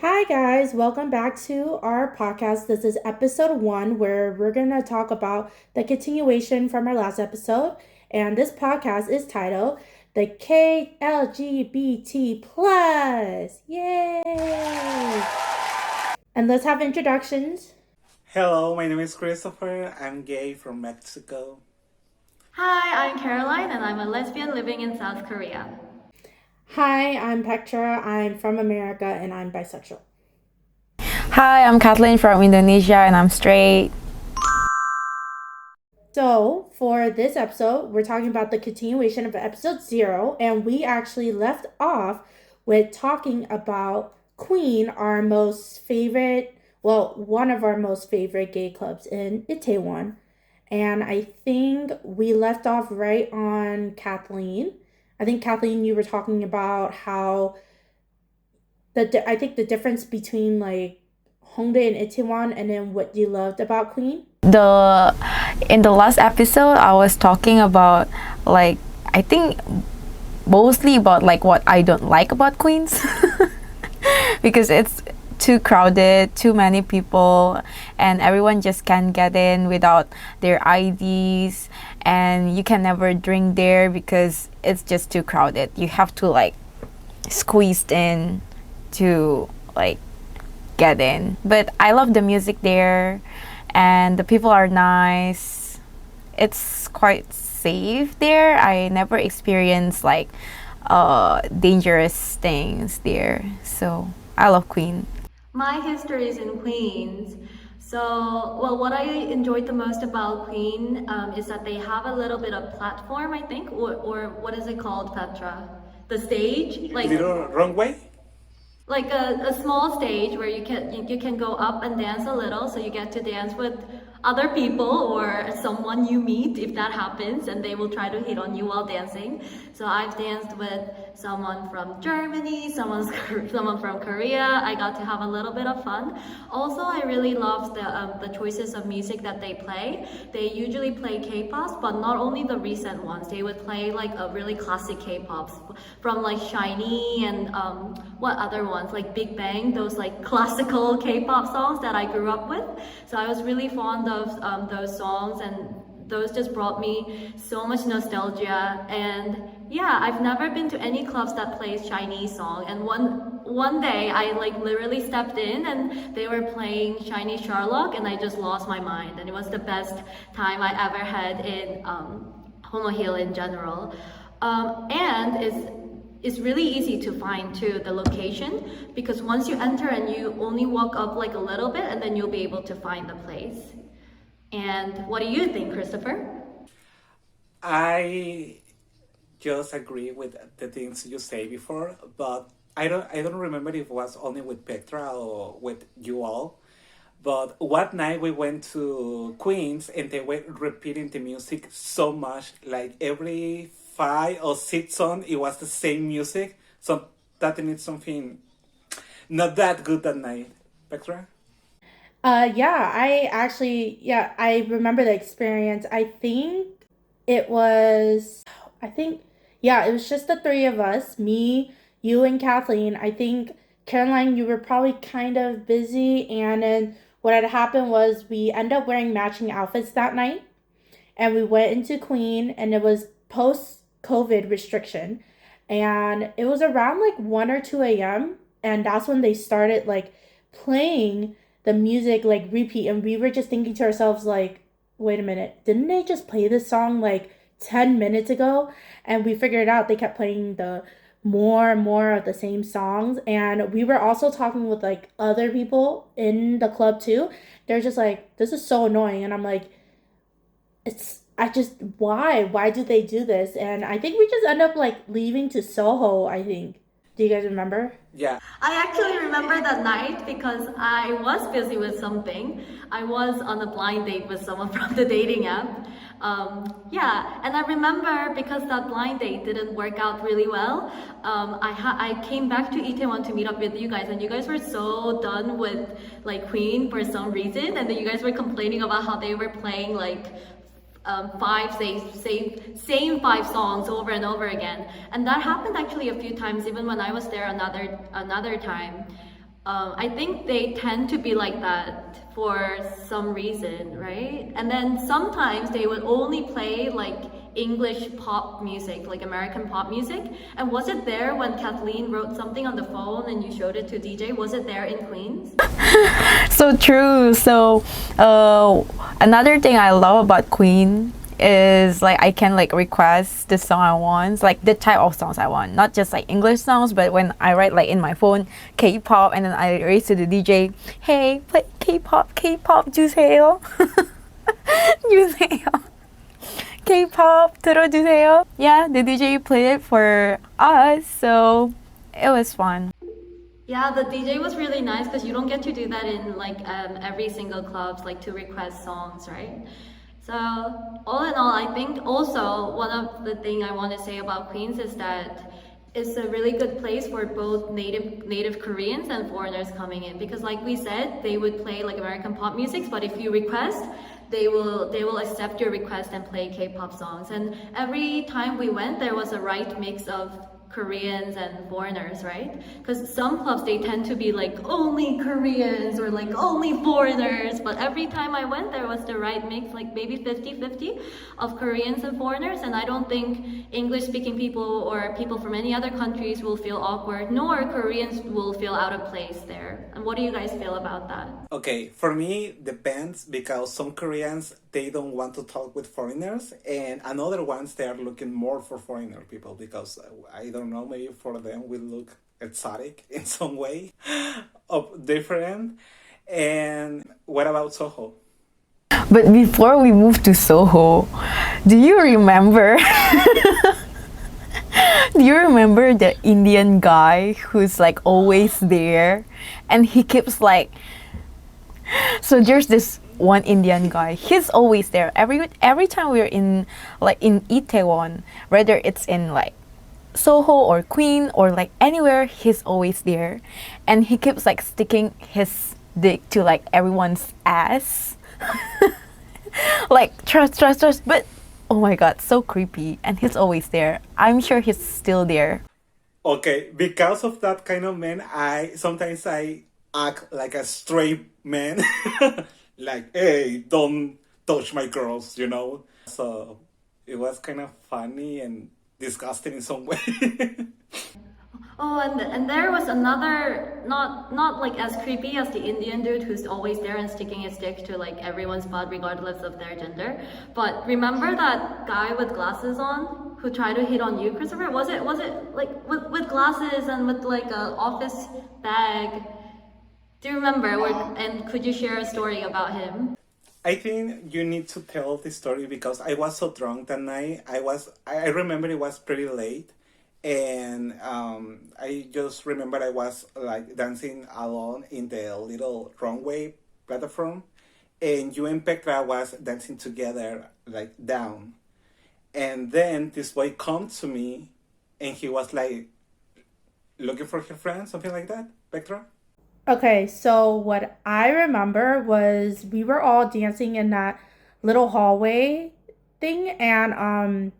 Hi, guys. Welcome back to our podcast. This is episode one, where we're going to talk about the continuation from our last episode. And this podcast is titled The KLGBT Plus. Yay! And let's have introductions. Hello, my name is Christopher. I'm gay from Mexico. Hi, I'm Caroline and I'm a lesbian living in South Korea. Hi, I'm Petra. I'm from America and I'm bisexual. Hi, I'm Kathleen from Indonesia and I'm straight. So, for this episode, we're talking about the continuation of episode 0, and we actually left off with talking about Queen, our most favorite, well, one of our most favorite gay clubs in Itaewon. And I think we left off right on Kathleen. I think, Kathleen, you were talking about how I think the difference between like Hongdae and Itaewon, and then what you loved about Queen. In the last episode, I was talking about I think mostly about what I don't like about Queens because it's too crowded, too many people, and everyone just can't get in without their IDs, and you can never drink there because it's just too crowded. You have to squeezed in to get in. But I love the music there and the people are nice. It's quite safe there. I never experienced dangerous things there. So I love Queen. My history is in Queens. What I enjoyed the most about Queen is that they have a little bit of platform, I think, or what is it called, Petra? The stage? Little runway? Like a small stage where you can go up and dance a little, so you get to dance with other people or someone you meet if that happens, and they will try to hit on you while dancing. So I've danced with someone from Germany, someone from Korea. I got to have a little bit of fun. Also, I really love the choices of music that they play. They usually play K-pops, but not only the recent ones. They would play a really classic K-pops from SHINee and what other ones, like Big Bang, those classical K-pop songs that I grew up with. So I was really fond of those songs, and those just brought me so much nostalgia. And yeah, I've never been to any clubs that plays Chinese song, and one day I literally stepped in and they were playing Chinese Sherlock, and I just lost my mind, and it was the best time I ever had in Homo Hill in general. And it's really easy to find too, the location, because once you enter and you only walk up a little bit, and then you'll be able to find the place. And what do you think, Christopher? I just agree with the things you say before, but I don't remember if it was only with Petra or with you all. But one night we went to Queens and they were repeating the music so much, like every 5 or 6 songs, it was the same music. So that means something not that good that night. Petra? I remember the experience. I think, yeah, it was just the three of us, me, you, and Kathleen. I think, Caroline, you were probably kind of busy, and then what had happened was we ended up wearing matching outfits that night, and we went into Queen, and it was post COVID restriction, and it was around 1 or 2 a.m., and that's when they started playing the music repeat, and we were just thinking to ourselves wait a minute, didn't they just play this song 10 minutes ago? And we figured out they kept playing the more and more of the same songs. And we were also talking with other people in the club too. They're just this is so annoying, and I'm why do they do this? And I think we just end up leaving to Soho, I think. Do you guys remember? Yeah. I actually remember that night because I was busy with something. I was on a blind date with someone from the dating app. Yeah, and I remember because that blind date didn't work out really well. I came back to Itaewon to meet up with you guys, and you guys were so done with Queen for some reason, and then you guys were complaining about how they were playing same 5 songs over and over again, and that happened actually a few times even when I was there another time. I think they tend to be like that for some reason, right? And then sometimes they would only play like English pop music, like American pop music. And was it there when Kathleen wrote something on the phone and you showed it to DJ? Was it there in Queens? So true. So, another thing I love about Queen is like I can like request the song I want, like the type of songs I want, not just like English songs, but when I write like in my phone K-pop and then I raise to the DJ, hey, play K-pop, K-pop 주세요. 주세요. K-pop 들어주세요. Yeah, the DJ played it for us, so it was fun. Yeah, the DJ was really nice because you don't get to do that in like every single clubs, like to request songs, right? So all in all, I think also one of the thing I want to say about Queens is that it's a really good place for both native Koreans and foreigners coming in, because like we said, they would play like American pop music, but if you request, they will accept your request and play K-pop songs. And every time we went, there was a right mix of Koreans and foreigners, right? Because some clubs, they tend to be like only Koreans or like only foreigners, but every time I went, there was the right mix, like maybe 50-50 of Koreans and foreigners. And I don't think English speaking people or people from any other countries will feel awkward, nor Koreans will feel out of place there. And what do you guys feel about that? Okay, for me, depends because some Koreans, they don't want to talk with foreigners, and another ones, they are looking more for foreigner people because I don't know, maybe for them we look exotic in some way, of different. And what about Soho? But before we move to Soho, do you remember? Do you remember the Indian guy who's like always there, and he keeps like? So there's this one Indian guy. He's always there. Every time we're in like in Itaewon, whether it's in like Soho or Queen or like anywhere, he's always there, and he keeps like sticking his dick to like everyone's ass. Like trust, but oh my god, so creepy. And he's always there. I'm sure he's still there. Okay, because of that kind of man, I sometimes I act like a straight man, like, hey, don't touch my girls, you know? So it was kind of funny and disgusting in some way. Oh, and there was another, not like as creepy as the Indian dude who's always there and sticking his dick to like everyone's butt regardless of their gender. But remember that guy with glasses on who tried to hit on you, Christopher? Was it like with glasses and with like a office bag? Do you remember? And could you share a story about him? I think you need to tell the story because I was so drunk that night. I remember it was pretty late, and I just remember I was like dancing alone in the little runway platform, and you and Petra was dancing together like down, and then this boy come to me, and he was like looking for her friend, something like that. Petra. Okay, so what I remember was we were all dancing in that little hallway thing, and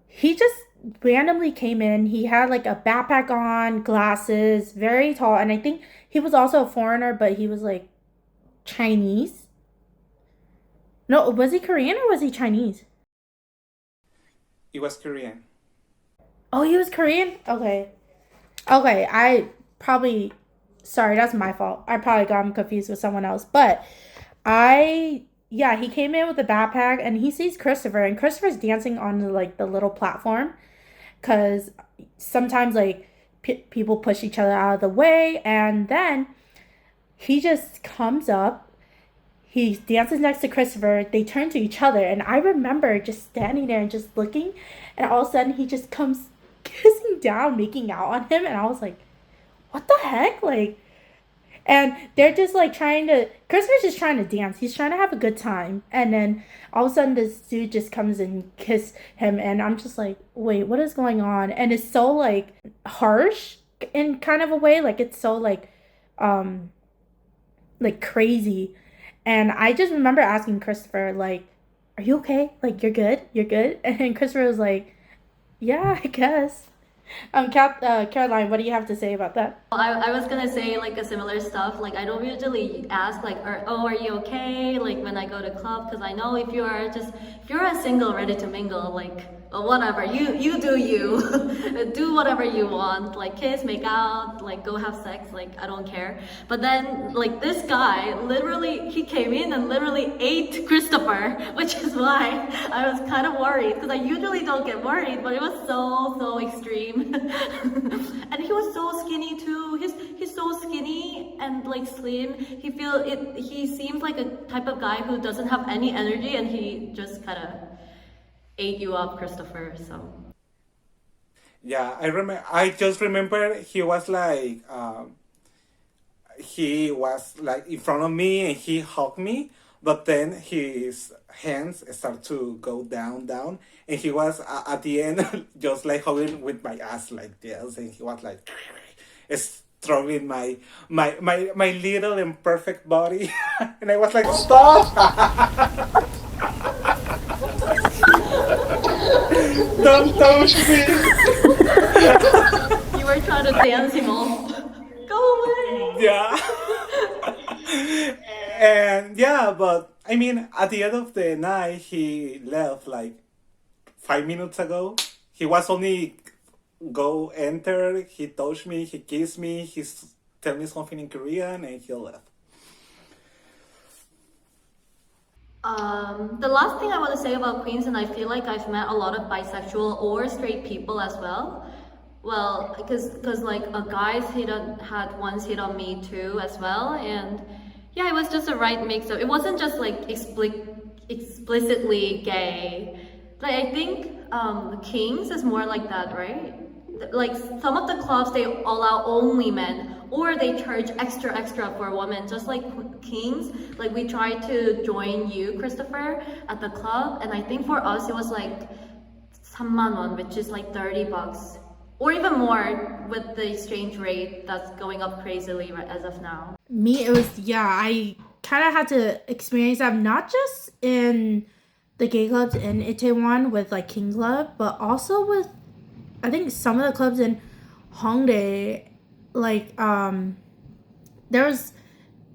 he just randomly came in. He had like a backpack on, glasses, very tall, and I think he was also a foreigner, but he was like Chinese. No, was he Korean or was he Chinese? He was Korean. Oh, he was Korean? Okay. Okay, I probably sorry, that's my fault. I probably got him confused with someone else. But yeah, he came in with a backpack and he sees Christopher, and Christopher's dancing on like the little platform because sometimes like people push each other out of the way, and then he just comes up. He dances next to Christopher. They turn to each other, and I remember just standing there and just looking, and all of a sudden he just comes kissing down, making out on him, and I was like, what the heck? Like, and they're just like Christopher's just trying to dance. He's trying to have a good time. And then all of a sudden this dude just comes and kiss him. And I'm just like, wait, what is going on? And it's so like harsh in kind of a way. Like it's so like crazy. And I just remember asking Christopher, like, are you okay? Like, you're good? You're good? And Christopher was like, yeah, I guess. Caroline, what do you have to say about that? I was gonna say like a similar stuff. Like I don't usually ask like, are you okay? Like when I go to club, because I know if you're a single ready to mingle, like whatever, you do you, do whatever you want, like kiss, make out, like go have sex, like I don't care. But then like this guy literally he came in and literally ate Christopher, which is why I was kind of worried because I usually don't get worried, but it was so extreme. And he was so skinny too. He's so skinny and like slim. He seems like a type of guy who doesn't have any energy, and he just kind of ate you up, Christopher. So Yeah, I just remember he was like in front of me and he hugged me, but then his hands start to go down, and he was at the end just like hugging with my ass like this, and he was like stroking my little imperfect body, and I was like, stop! Don't touch me! you were trying to dance him off. Go away. Yeah. And yeah, but I mean, at the end of the night, he left like 5 minutes ago. He was only enter, he touched me, he kissed me, tell me something in Korean, and he left. The last thing I want to say about Queens, and I feel like I've met a lot of bisexual or straight people as well. Well, because like a guy's had once hit on me too as well, and yeah, it was just a right mix of. It wasn't just like explicitly gay. Like I think Kings is more like that, right? Like some of the clubs they allow only men, or they charge extra for women, just like Kings. Like we tried to join you, Christopher, at the club, and I think for us it was like 3만 won, which is like $30, or even more with the exchange rate that's going up crazily right as of now. Me, it was, yeah, I kind of had to experience that not just in the gay clubs in Itaewon with like King Club, but also with, I think, some of the clubs in Hongdae. Like, there was,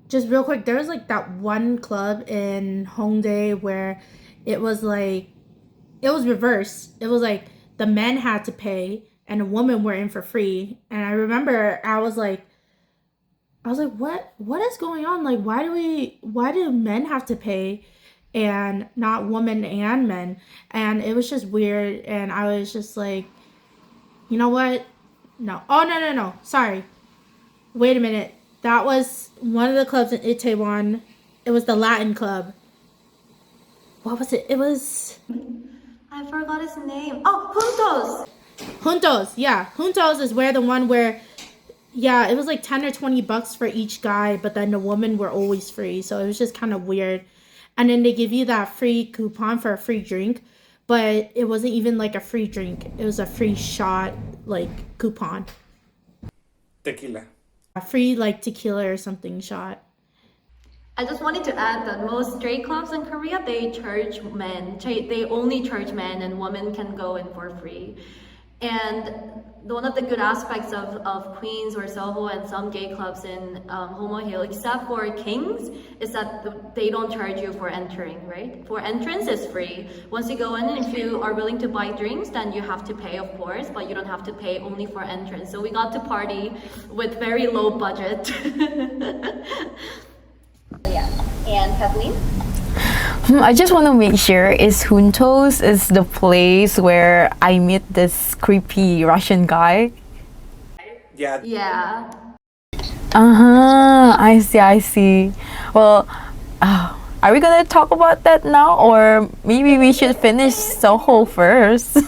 just real quick, there was like that one club in Hongdae where it was like, it was reversed. It was like the men had to pay and the women were in for free. And I remember I was like, what is going on? Like, why do men have to pay and not women and men? And it was just weird. And I was just like, you know what? No. Oh, no. Sorry. Wait a minute. That was one of the clubs in Itaewon. It was the Latin club. What was it? It was... I forgot his name. Oh, Juntos. Yeah. Juntos is where the one where... Yeah, it was like 10 or 20 bucks for each guy, but then the women were always free. So it was just kind of weird. And then they give you that free coupon for a free drink, but it wasn't even like a free drink. It was a free shot, like, coupon. Tequila. A free, like, tequila or something shot. I just wanted to add that most straight clubs in Korea, they charge men. They only charge men, and women can go in for free. And one of the good aspects of Queens or Soho and some gay clubs in Homo Hill, except for Kings, is that they don't charge you for entering, right? For entrance is free. Once you go in, if you are willing to buy drinks, then you have to pay, of course, but you don't have to pay only for entrance. So we got to party with very low budget. Yeah. And Kathleen? I just want to make sure is Juntos is the place where I meet this creepy Russian guy. Yeah. Yeah. I see. Well, are we gonna talk about that now, or maybe we should finish Soho first?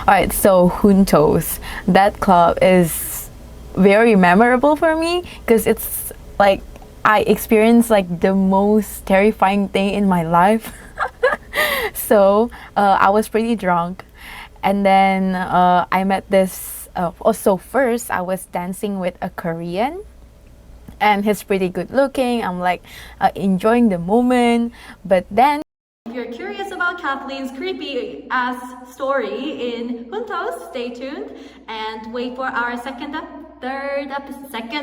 Alright, so Juntos. That club is very memorable for me because it's like I experienced like the most terrifying thing in my life. So I was pretty drunk, and then I met this. Also, first I was dancing with a Korean, and he's pretty good looking. I'm like enjoying the moment, but then If you're curious about Kathleen's creepy ass story in Juntos, stay tuned and wait for our second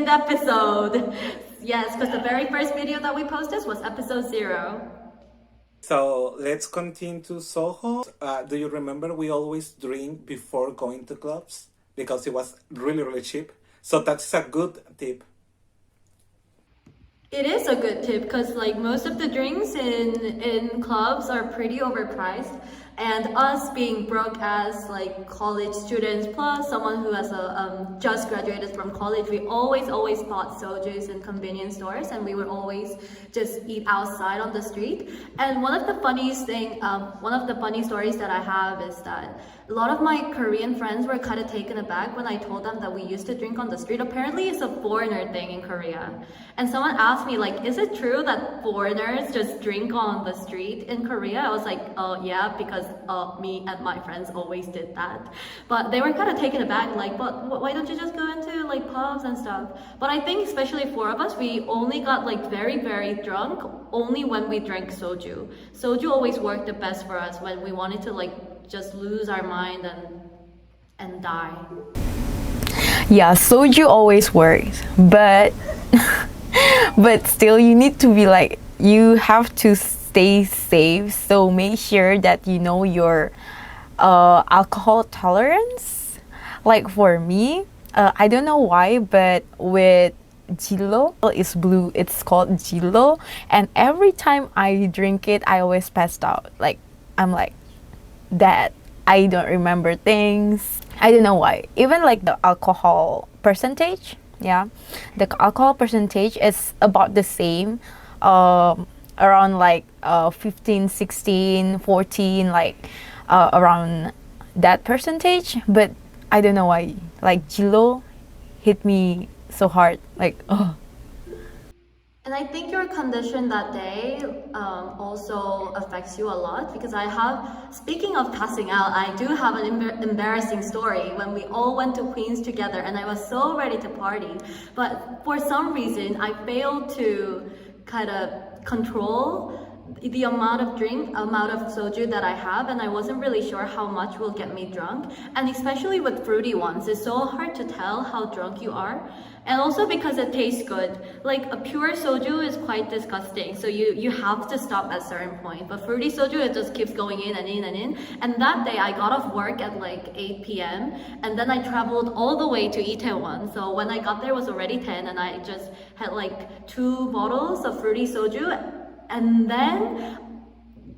episode. Yes, because the very first video that we posted was episode 0. So let's continue to Soho. Do you remember we always drink before going to clubs? Because it was really, really cheap. So that's a good tip. It is a good tip because like most of the drinks in clubs are pretty overpriced, and us being broke as like college students plus someone who has just graduated from college, we always bought sojus in convenience stores, and we would always just eat outside on the street. And one of the funny stories that I have is that a lot of my Korean friends were kind of taken aback when I told them that we used to drink on the street. Apparently it's a foreigner thing in Korea. And someone asked me like, is it true that foreigners just drink on the street in Korea? I was like, yeah, because me and my friends always did that. But they were kind of taken aback, like, but why don't you just go into like pubs and stuff? But I think especially 4 of us, we only got like very, very drunk only when we drank soju. Soju always worked the best for us when we wanted to like just lose our mind and die. Yeah, soju always works, but but still you need to be like, you have to stay safe, so make sure that you know your alcohol tolerance. Like for me, I don't know why, but with Jilo, it's blue, it's called Jilo, and every time I drink it I always passed out. Like I'm like that, I don't remember things. I don't know why. Even like the alcohol percentage, yeah, the alcohol percentage is about the same, around like 15, 16, 14, like around that percentage. But I don't know why, like Jilo hit me so hard, like oh. And I think your condition that day also affects you a lot, because speaking of passing out, I do have an embarrassing story when we all went to Queens together and I was so ready to party. But for some reason, I failed to kind of control the amount of soju that I have, and I wasn't really sure how much will get me drunk. And especially with fruity ones, it's so hard to tell how drunk you are. And also because it tastes good. Like a pure soju is quite disgusting, so you have to stop at a certain point. But fruity soju, it just keeps going in and in and in. And that day I got off work at like 8 p.m. and then I traveled all the way to Itaewon. So when I got there it was already 10, and I just had like 2 bottles of fruity soju. And then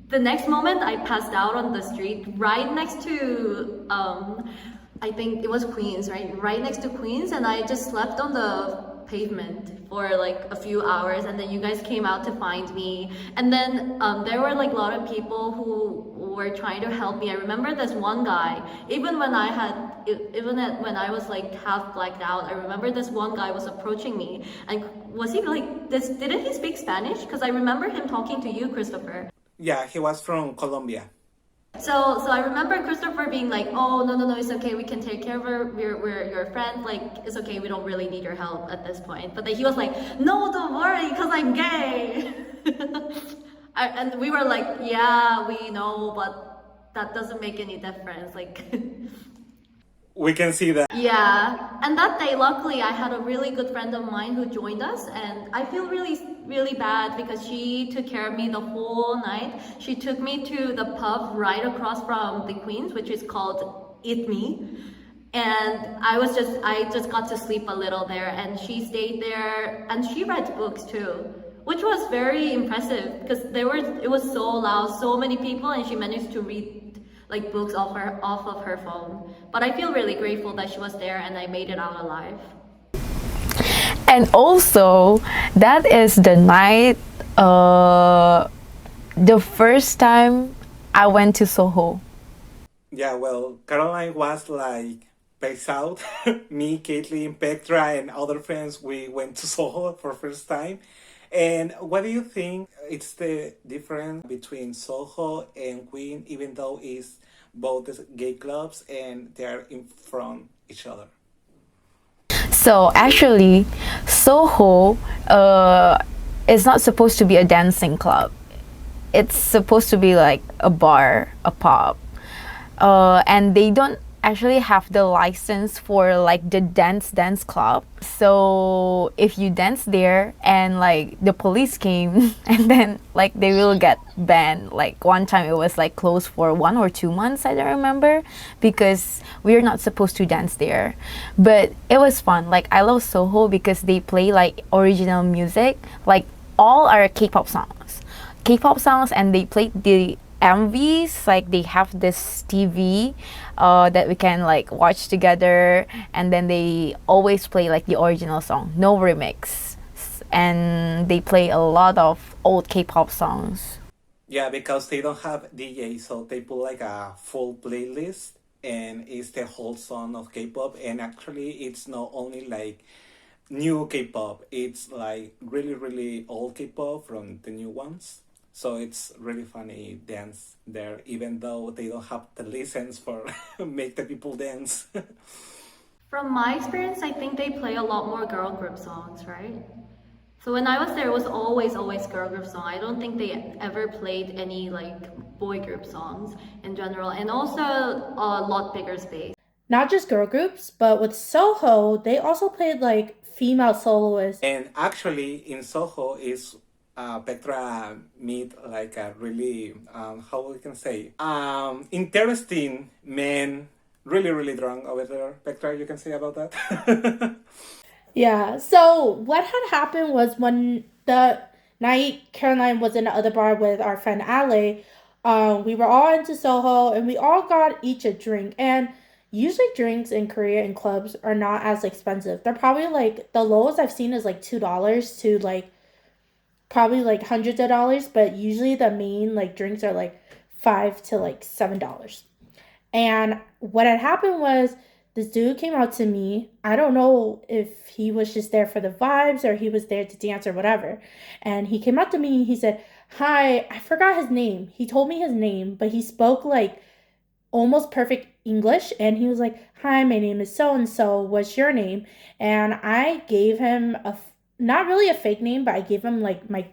the next moment I passed out on the street right next to I think it was Queens, right next to Queens, and I just slept on the pavement for like a few hours, and then you guys came out to find me. And then there were like a lot of people who were trying to help me. I remember this one guy, even when I was like half blacked out, I remember this one guy was approaching me, and was he like this, didn't he speak Spanish? Because I remember him talking to you, Christopher. Yeah, he was from Colombia. So I remember Christopher being like, oh, no, it's okay, we can take care of her, we're your friend, like, it's okay, we don't really need your help at this point. But then he was like, no, don't worry, because I'm gay. And we were like, yeah, we know, but that doesn't make any difference, like... We can see that. Yeah, and that day, luckily, I had a really good friend of mine who joined us, and I feel really, really bad because she took care of me the whole night. She took me to the pub right across from the Queens, which is called Eat Me, and I just got to sleep a little there, and she stayed there, and she read books too, which was very impressive because it was so loud, so many people, and she managed to read like books off of her phone. But I feel really grateful that she was there and I made it out alive. And also, that is the night, the first time I went to Soho. Yeah, well, Caroline was like peace out. Me, Caitlin, Petra, and other friends, we went to Soho for first time. And what do you think it's the difference between Soho and Queen, even though it's both the gay clubs and they're in front each other? So actually, Soho is not supposed to be a dancing club. it's supposed to be like a bar, a pub, and they don't actually have the license for like the dance club. So if you dance there and like the police came and then like they will get banned. Like one time it was like closed for 1 or 2 months, I don't remember, because we're not supposed to dance there. But it was fun. Like I love Soho because they play like original music, like all are K-pop songs, and they play the MVs. Like they have this TV that we can like watch together, and then they always play like the original song, no remix, and they play a lot of old K-pop songs. Yeah, because they don't have DJ, so they put like a full playlist and it's the whole song of K-pop. And actually, it's not only like new K-pop, it's like really, really old K-pop from the new ones. So it's really funny dance there, even though they don't have the license for make the people dance. From my experience, I think they play a lot more girl group songs, right? So when I was there, it was always girl group song. I don't think they ever played any like boy group songs in general, and also a lot bigger space. Not just girl groups, but with Soho, they also played like female soloists. And actually, in Soho is Petra meet like a really how we can say interesting man, really really drunk over there. Petra, you can say about that. Yeah, so what had happened was when the night Caroline was in the other bar with our friend Ale, we were all into Soho and we all got each a drink. And usually drinks in Korea in clubs are not as expensive. They're probably like the lowest I've seen is like $2 to like probably like hundreds of dollars, but usually the main like drinks are like $5 to like $7. And what had happened was this dude came out to me. I don't know if he was just there for the vibes or he was there to dance or whatever. And he came up to me and he said, "Hi," I forgot his name. He told me his name, but he spoke like almost perfect English. And he was like, "Hi, my name is so and so. What's your name?" And I gave him not really a fake name, but I gave him like my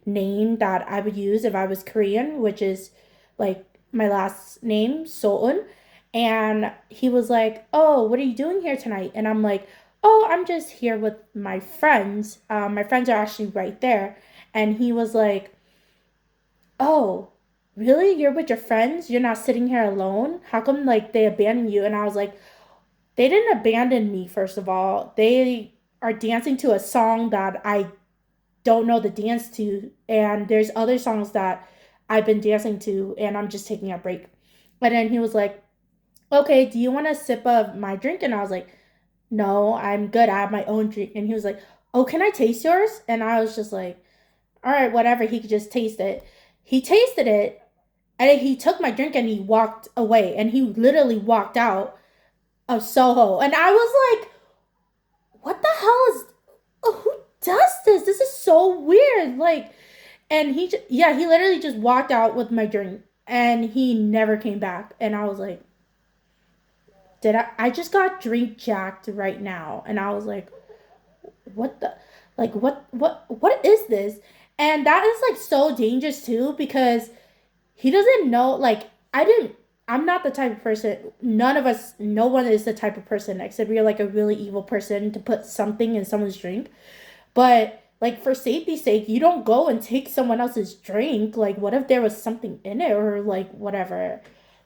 name that I would use if I was Korean, which is like my last name, Soeun. And he was like, "Oh, what are you doing here tonight?" And I'm like, "Oh, I'm just here with my friends. My friends are actually right there." And he was like, "Oh, really? You're with your friends? You're not sitting here alone? How come like they abandoned you?" And I was like, "They didn't abandon me, first of all. They are dancing to a song that I don't know the dance to, and there's other songs that I've been dancing to, and I'm just taking a break." And then he was like, "Okay, do you want a sip of my drink?" And I was like, "No, I'm good. I have my own drink." And he was like, "Oh, can I taste yours?" And I was just like, "All right, whatever." He could just taste it. He tasted it, and he took my drink and he walked away. And he literally walked out of Soho. And I was like, "What the hell is? Who does this? This is so weird." Like, and he literally just walked out with my drink, and he never came back. And I was like, I just got drink jacked right now. And I was like, what the, like, what is this? And that is like so dangerous too, because he doesn't know, like, I'm not the type of person, none of us, no one is the type of person, except you're like a really evil person, to put something in someone's drink. But like, for safety's sake, you don't go and take someone else's drink. Like, what if there was something in it or like whatever?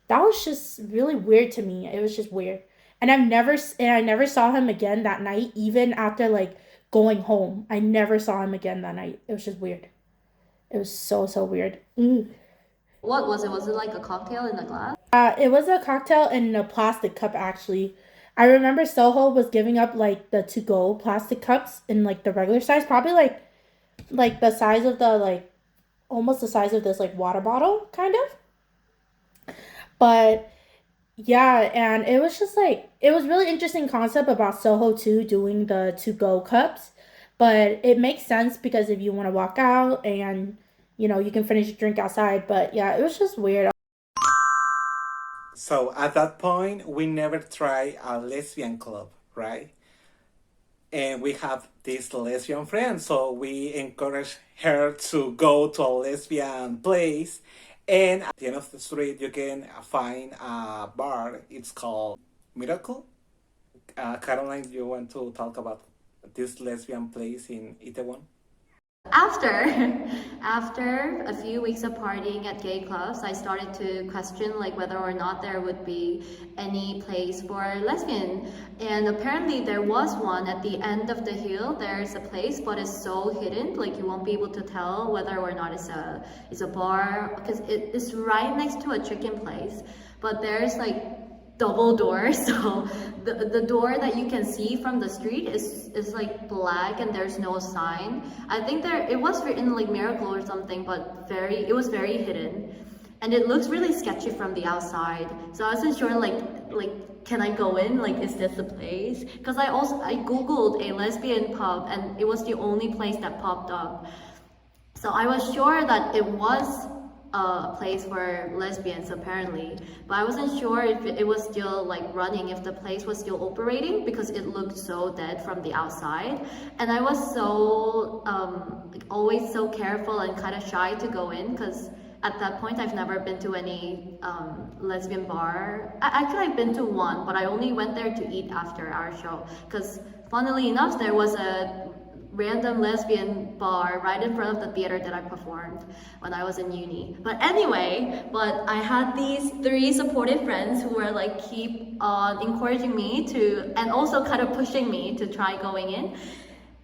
That was just really weird to me. It was just weird. And I never saw him again that night, even after like going home. I never saw him again that night. It was just weird. It was so weird. What was it? Was it like a cocktail in a glass? It was a cocktail in a plastic cup, actually. I remember Soho was giving up like the to-go plastic cups in like the regular size, probably like the size of the like almost the size of this like water bottle kind of. But yeah, and it was just like it was really interesting concept about Soho too doing the to-go cups. But it makes sense because if you want to walk out and you can finish your drink outside. But yeah, it was just weird. So at that point, we never try a lesbian club, right? and we have this lesbian friend, so we encourage her to go to a lesbian place. And at the end of the street, you can find a bar. It's called Miracle. Caroline, you want to talk about this lesbian place in Itaewon? After after a few weeks of partying at gay clubs, I started to question like whether or not there would be any place for lesbian. And apparently there was one at the end of the hill. There's a place, but it's so hidden, like you won't be able to tell whether or not it's a bar, because it is right next to a chicken place. But there's like double doors, so the door that you can see from the street is like black and there's no sign. I think it was written like Miracle or something, but it was very hidden, and it looks really sketchy from the outside. So I wasn't sure like can I go in, like is this the place? Because I googled a lesbian pub and it was the only place that popped up, so I was sure that it was a place for lesbians apparently, but I wasn't sure if it was still like running, if the place was still operating, because it looked so dead from the outside. And I was so like always so careful and kind of shy to go in, because at that point I've never been to any lesbian bar. Actually I've been to one, but I only went there to eat after our show, because funnily enough there was a random lesbian bar right in front of the theater that I performed when I was in uni. But anyway, I had these 3 supportive friends who were like keep on encouraging me to, and also kind of pushing me to try going in.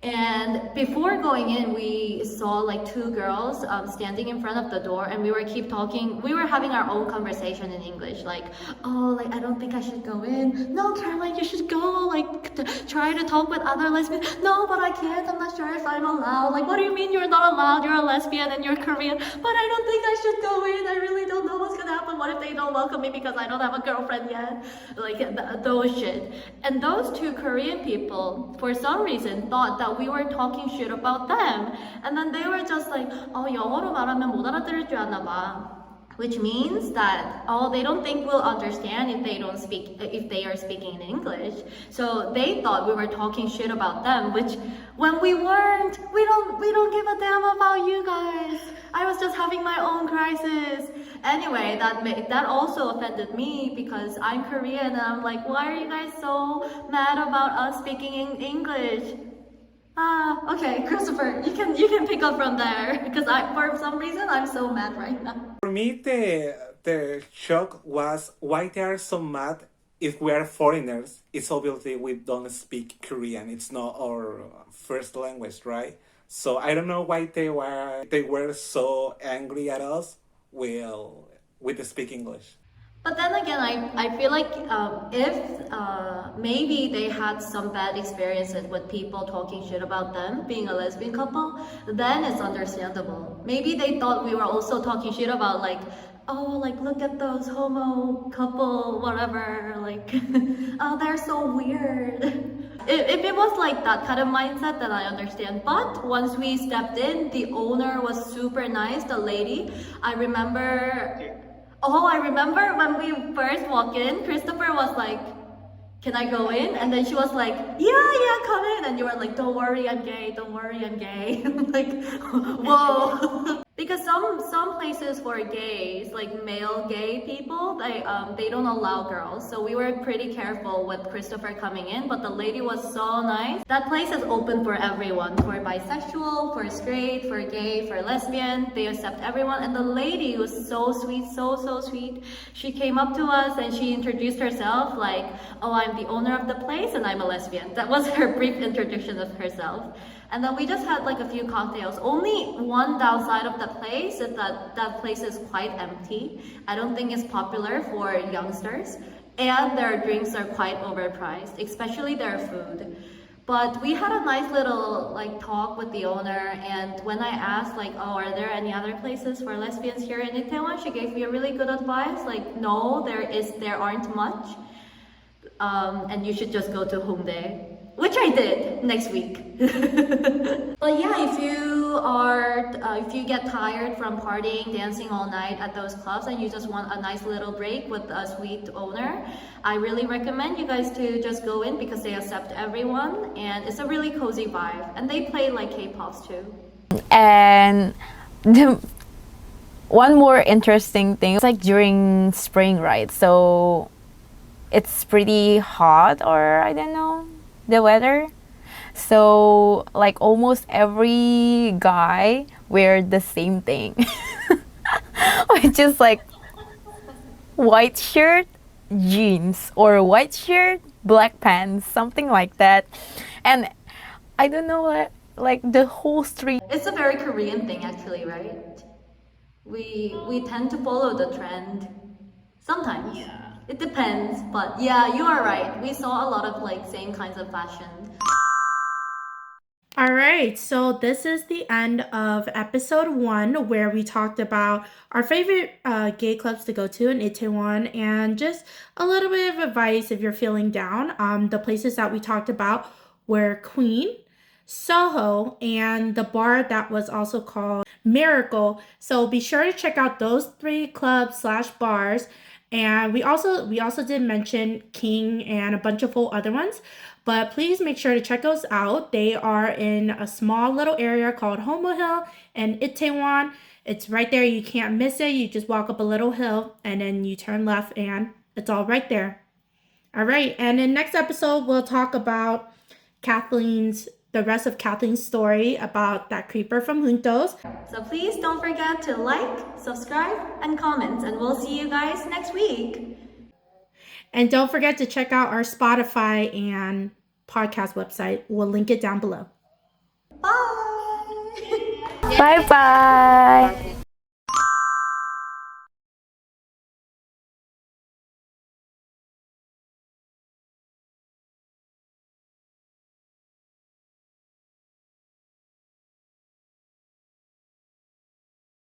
And before going in, we saw like 2 girls standing in front of the door, and we were keep talking. We were having our own conversation in English, like, oh, like I don't think I should go in. No, Caroline, you should go. Like, try to talk with other lesbians. No, but I can't. I'm not sure if I'm allowed. Like, what do you mean you're not allowed? You're a lesbian and you're Korean. But I don't think I should go in. I really don't know what's gonna happen. What if they don't welcome me because I don't have a girlfriend yet? Like those shit. And those 2 Korean people, for some reason, thought that we were talking shit about them, and then they were just like, oh, 영어로 말하면 못 알아들을 줄 아나 봐. Which means that, oh, they don't think we'll understand if they are speaking in English. So they thought we were talking shit about them, which when we weren't. We don't give a damn about you guys. I was just having my own crisis. Anyway, that also offended me, because I'm Korean and I'm like, why are you guys so mad about us speaking in English? Okay, Christopher, you can pick up from there, because for some reason I'm so mad right now. For me, the shock was why they are so mad if we are foreigners. It's obviously we don't speak Korean. It's not our first language, right? So I don't know why they were so angry at us with the speak English. But then again, I feel like if maybe they had some bad experiences with people talking shit about them being a lesbian couple, then it's understandable. Maybe they thought we were also talking shit about like, oh, like look at those homo couple, whatever, like, oh, they're so weird. If it was like that kind of mindset, then I understand. But once we stepped in, the owner was super nice, the lady. I remember when we first walked in, Christopher was like, can I go in? And then she was like, yeah, come in. And you were like, don't worry, I'm gay. Don't worry, I'm gay. Like, whoa. Because some places for gays, like male gay people, they don't allow girls. So we were pretty careful with Christopher coming in, but the lady was so nice. That place is open for everyone, for bisexual, for straight, for gay, for lesbian. They accept everyone. And the lady was so sweet, so sweet. She came up to us and she introduced herself like, oh, I'm the owner of the place and I'm a lesbian. That was her brief introduction of herself. And then we just had like a few cocktails. Only one downside of the place is that place is quite empty. I don't think it's popular for youngsters. And their drinks are quite overpriced, especially their food. But we had a nice little like talk with the owner, and when I asked like, oh, are there any other places for lesbians here in Itaewon, she gave me a really good advice. Like, no, there aren't much. And you should just go to Hongdae. Which I did next week. But yeah, if you if you get tired from partying, dancing all night at those clubs, and you just want a nice little break with a sweet owner, I really recommend you guys to just go in because they accept everyone, and it's a really cozy vibe. And they play like K-pops too. And the one more interesting thing, it's like during spring, right? So it's pretty hot, or I don't know, the weather. So like almost every guy wear the same thing, which is like white shirt, jeans, or white shirt, black pants, something like that. And I don't know, like the whole street. It's a very Korean thing actually, right? We tend to follow the trend. Sometimes. Yeah. It depends, but yeah, you are right. We saw a lot of like same kinds of fashion. All right, so this is the end of episode 1 where we talked about our favorite gay clubs to go to in Itaewon and just a little bit of advice if you're feeling down. The places that we talked about were Queen, Soho, and the bar that was also called Miracle. So be sure to check out those 3 clubs/bars. And we also did mention King and a bunch of other ones. But please make sure to check those out. They are in a small little area called Homo Hill and Itaewon. It's right there. You can't miss it. You just walk up a little hill and then you turn left and it's all right there. All right. And in next episode, we'll talk about the rest of Kathleen's story about that creeper from Juntos. So please don't forget to like, subscribe, and comment, and we'll see you guys next week. And don't forget to check out our Spotify and podcast website. We'll link it down below. Bye! Bye bye.